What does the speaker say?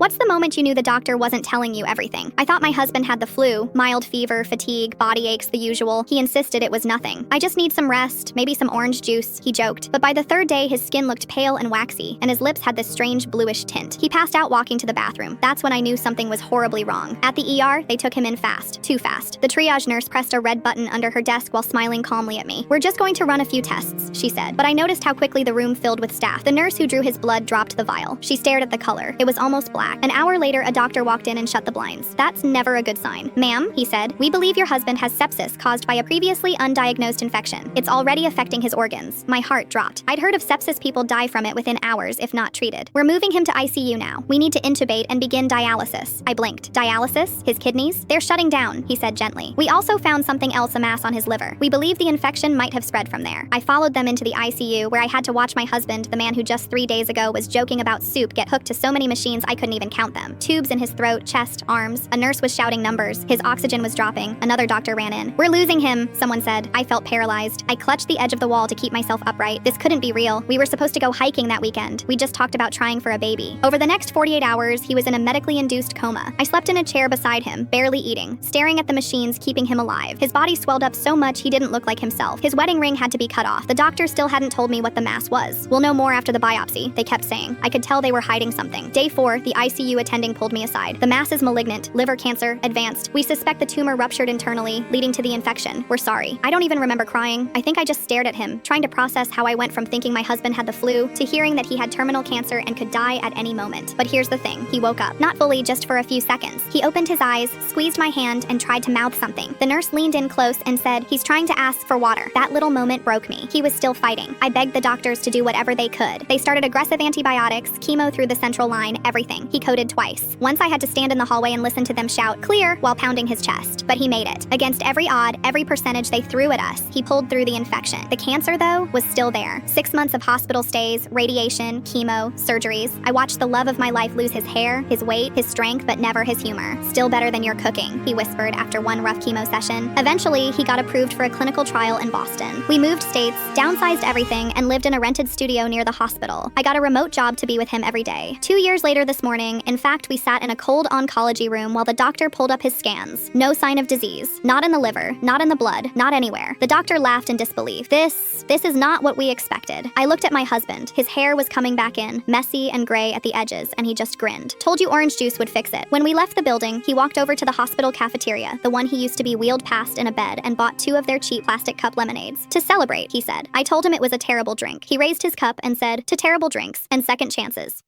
What's the moment you knew the doctor wasn't telling you everything? I thought my husband had the flu, mild fever, fatigue, body aches, the usual. He insisted it was nothing. I just need some rest, maybe some orange juice, he joked. But by the third day, his skin looked pale and waxy, and his lips had this strange bluish tint. He passed out walking to the bathroom. That's when I knew something was horribly wrong. At the ER, they took him in fast. Too fast. The triage nurse pressed a red button under her desk while smiling calmly at me. "We're just going to run a few tests," she said. But I noticed how quickly the room filled with staff. The nurse who drew his blood dropped the vial. She stared at the color. It was almost black. An hour later, a doctor walked in and shut the blinds. "That's never a good sign. Ma'am," he said, "we believe your husband has sepsis caused by a previously undiagnosed infection. It's already affecting his organs." My heart dropped. I'd heard of sepsis people die from it within hours if not treated. "We're moving him to ICU now. We need to intubate and begin dialysis." I blinked. Dialysis? His kidneys? "They're shutting down," he said gently. "We also found something else, a mass on his liver. We believe the infection might have spread from there." I followed them into the ICU, where I had to watch my husband, the man who just 3 days ago was joking about soup, get hooked to so many machines I couldn't even count them. Tubes in his throat, chest, arms. A nurse was shouting numbers. His oxygen was dropping. Another doctor ran in. "We're losing him," someone said. I felt paralyzed. I clutched the edge of the wall to keep myself upright. This couldn't be real. We were supposed to go hiking that weekend. We just talked about trying for a baby. Over the next 48 hours, he was in a medically induced coma. I slept in a chair beside him, barely eating, staring at the machines keeping him alive. His body swelled up so much he didn't look like himself. His wedding ring had to be cut off. The doctor still hadn't told me what the mass was. "We'll know more after the biopsy," they kept saying. I could tell they were hiding something. Day 4, the ICU attending pulled me aside. "The mass is malignant, liver cancer, advanced. We suspect the tumor ruptured internally, leading to the infection. We're sorry." I don't even remember crying. I think I just stared at him, trying to process how I went from thinking my husband had the flu to hearing that he had terminal cancer and could die at any moment. But here's the thing. He woke up. Not fully, just for a few seconds. He opened his eyes, squeezed my hand, and tried to mouth something. The nurse leaned in close and said, "He's trying to ask for water." That little moment broke me. He was still fighting. I begged the doctors to do whatever they could. They started aggressive antibiotics, chemo through the central line, everything. He coded twice. Once I had to stand in the hallway and listen to them shout, "Clear," while pounding his chest. But he made it. Against every odd, every percentage they threw at us, he pulled through the infection. The cancer, though, was still there. 6 months of hospital stays, radiation, chemo, surgeries. I watched the love of my life lose his hair, his weight, his strength, but never his humor. "Still better than your cooking," he whispered after one rough chemo session. Eventually, he got approved for a clinical trial in Boston. We moved states, downsized everything, and lived in a rented studio near the hospital. I got a remote job to be with him every day. 2 years later this morning, in fact, we sat in a cold oncology room while the doctor pulled up his scans. No sign of disease. Not in the liver, not in the blood, not anywhere. The doctor laughed in disbelief. This is not what we expected." I looked at my husband. His hair was coming back in, messy and gray at the edges, and he just grinned. "Told you orange juice would fix it." When we left the building, he walked over to the hospital cafeteria, the one he used to be wheeled past in a bed, and bought 2 of their cheap plastic cup lemonades. "To celebrate," he said. I told him it was a terrible drink. He raised his cup and said, "To terrible drinks and second chances."